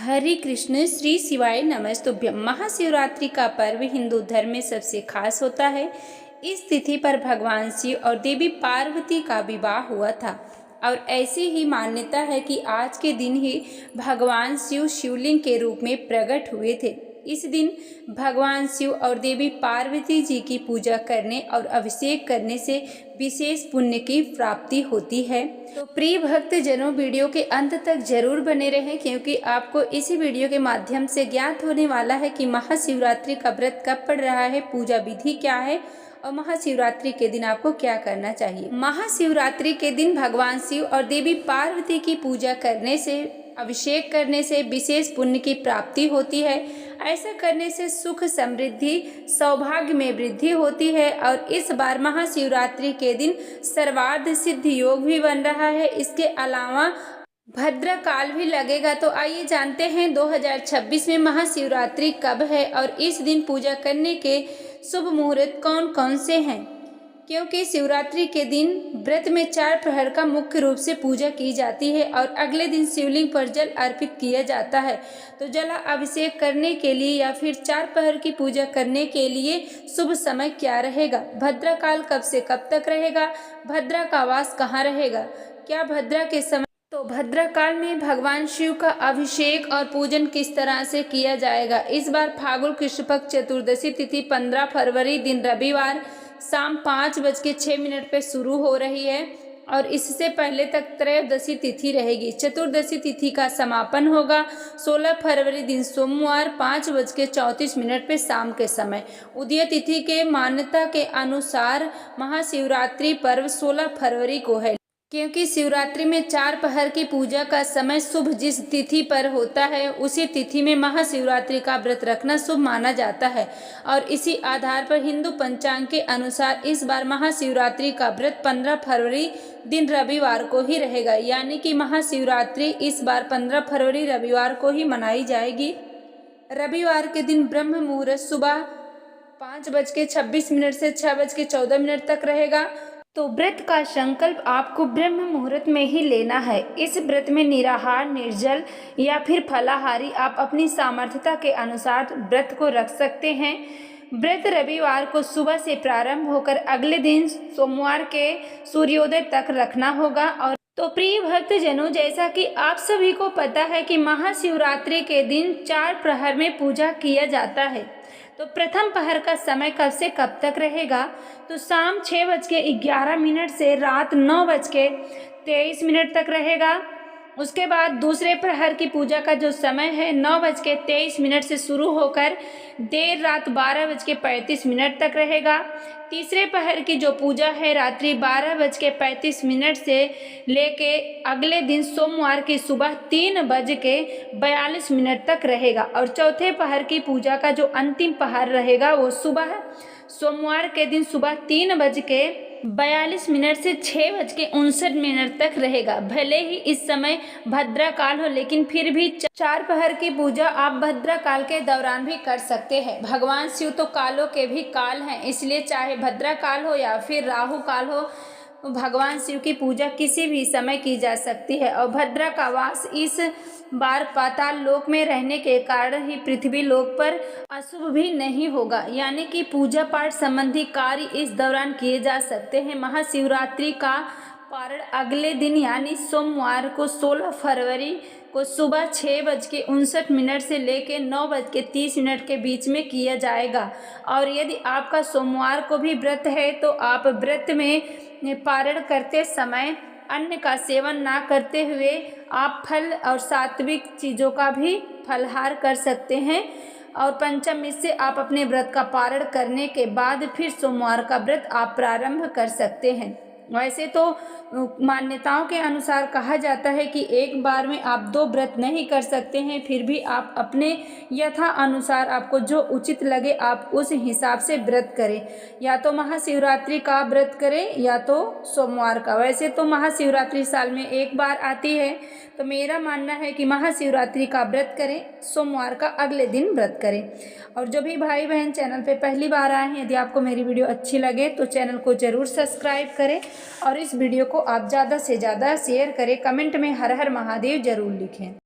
हरे कृष्ण श्री शिवाय नमस्तुभ्यम। महाशिवरात्रि का पर्व हिंदू धर्म में सबसे खास होता है। इस तिथि पर भगवान शिव और देवी पार्वती का विवाह हुआ था और ऐसी ही मान्यता है कि आज के दिन ही भगवान शिव शिवलिंग के रूप में प्रकट हुए थे। इस दिन भगवान शिव और देवी पार्वती जी की पूजा करने और अभिषेक करने से विशेष पुण्य की प्राप्ति होती है। तो प्रिय भक्त जनों, वीडियो के अंत तक जरूर बने रहें, क्योंकि आपको इसी वीडियो के माध्यम से ज्ञात होने वाला है कि महाशिवरात्रि का व्रत कब पड़ रहा है, पूजा विधि क्या है और महाशिवरात्रि के दिन आपको क्या करना चाहिए। महाशिवरात्रि के दिन भगवान शिव और देवी पार्वती की पूजा करने से, अभिषेक करने से विशेष पुण्य की प्राप्ति होती है। ऐसा करने से सुख, समृद्धि, सौभाग्य में वृद्धि होती है और इस बार महाशिवरात्रि के दिन सर्वार्थ सिद्धि योग भी बन रहा है। इसके अलावा भद्र काल भी लगेगा। तो आइए जानते हैं 2026 में महाशिवरात्रि कब है और इस दिन पूजा करने के शुभ मुहूर्त कौन कौन से हैं। क्योंकि शिवरात्रि के दिन व्रत में 4 प्रहर का मुख्य रूप से पूजा की जाती है और अगले दिन शिवलिंग पर जल अर्पित किया जाता है। तो जल अभिषेक करने के लिए या फिर 4 प्रहर की पूजा करने के लिए शुभ समय क्या रहेगा, भद्रा काल कब से कब तक रहेगा, भद्रा का वास कहाँ रहेगा, क्या भद्रा के समय, तो भद्रा काल में भगवान शिव का अभिषेक और पूजन किस तरह से किया जाएगा। इस बार फाल्गुन कृष्ण पक्ष चतुर्दशी तिथि 15 फरवरी दिन रविवार शाम 5:06 पे शुरू हो रही है और इससे पहले तक त्रयोदशी तिथि रहेगी। चतुर्दशी तिथि का समापन होगा 16 फरवरी दिन सोमवार 5:34 पे शाम के समय। उदय तिथि के मान्यता के अनुसार महाशिवरात्रि पर्व 16 फरवरी को है, क्योंकि शिवरात्रि में 4 प्रहर की पूजा का समय शुभ जिस तिथि पर होता है उसी तिथि में महाशिवरात्रि का व्रत रखना शुभ माना जाता है। और इसी आधार पर हिंदू पंचांग के अनुसार इस बार महाशिवरात्रि का व्रत 15 फरवरी दिन रविवार को ही रहेगा, यानी कि महाशिवरात्रि इस बार 15 फरवरी रविवार को ही मनाई जाएगी। रविवार के दिन ब्रह्म मुहूर्त सुबह 5:26 से 6:14 तक रहेगा। तो व्रत का संकल्प आपको ब्रह्म मुहूर्त में ही लेना है। इस व्रत में निराहार, निर्जल या फिर फलाहारी आप अपनी सामर्थ्यता के अनुसार व्रत को रख सकते हैं। व्रत रविवार को सुबह से प्रारंभ होकर अगले दिन सोमवार के सूर्योदय तक रखना होगा। और तो प्रिय भक्तजनों, जैसा कि आप सभी को पता है कि महाशिवरात्रि के दिन 4 प्रहर में पूजा किया जाता है। तो प्रथम प्रहर का समय कब से कब तक रहेगा, तो शाम 6:11 से रात 9:23 तक रहेगा। उसके बाद दूसरे प्रहर की पूजा का जो समय है 9:23 से शुरू होकर देर रात 12:35 तक रहेगा। तीसरे प्रहर की जो पूजा है रात्रि 12:35 से लेके अगले दिन सोमवार की सुबह 3:42 तक रहेगा। और चौथे प्रहर की पूजा का जो अंतिम प्रहर रहेगा वो सुबह सोमवार के दिन सुबह 3:42 से 6:59 तक रहेगा। भले ही इस समय भद्रा काल हो, लेकिन फिर भी 4 प्रहर की पूजा आप भद्रा काल के दौरान भी कर सकते हैं। भगवान शिव तो कालों के भी काल हैं, इसलिए चाहे भद्रा काल हो या फिर राहु काल हो, भगवान शिव की पूजा किसी भी समय की जा सकती है। और भद्रा का वास इस बार पाताल लोक में रहने के कारण ही पृथ्वी लोक पर अशुभ भी नहीं होगा, यानी कि पूजा पाठ संबंधी कार्य इस दौरान किए जा सकते हैं। महाशिवरात्रि का पारण अगले दिन यानी सोमवार को 16 फरवरी को सुबह 6:59 से लेकर 9:30 के बीच में किया जाएगा। और यदि आपका सोमवार को भी व्रत है तो आप व्रत में पारण करते समय अन्न का सेवन ना करते हुए आप फल और सात्विक चीज़ों का भी फलहार कर सकते हैं। और पंचमी से आप अपने व्रत का पारण करने के बाद फिर सोमवार का व्रत आप प्रारंभ कर सकते हैं। वैसे तो मान्यताओं के अनुसार कहा जाता है कि एक बार में आप 2 व्रत नहीं कर सकते हैं, फिर भी आप अपने यथा अनुसार आपको जो उचित लगे आप उस हिसाब से व्रत करें, या तो महाशिवरात्रि का व्रत करें या तो सोमवार का। वैसे तो महाशिवरात्रि साल में एक बार आती है, तो मेरा मानना है कि महाशिवरात्रि का व्रत करें, सोमवार का अगले दिन व्रत करें। और जो भी भाई बहन चैनल पे पहली बार आए हैं, यदि आपको मेरी वीडियो अच्छी लगे तो चैनल को ज़रूर सब्सक्राइब करें और इस वीडियो को आप ज़्यादा से ज़्यादा शेयर करें। कमेंट में हर हर महादेव जरूर लिखें।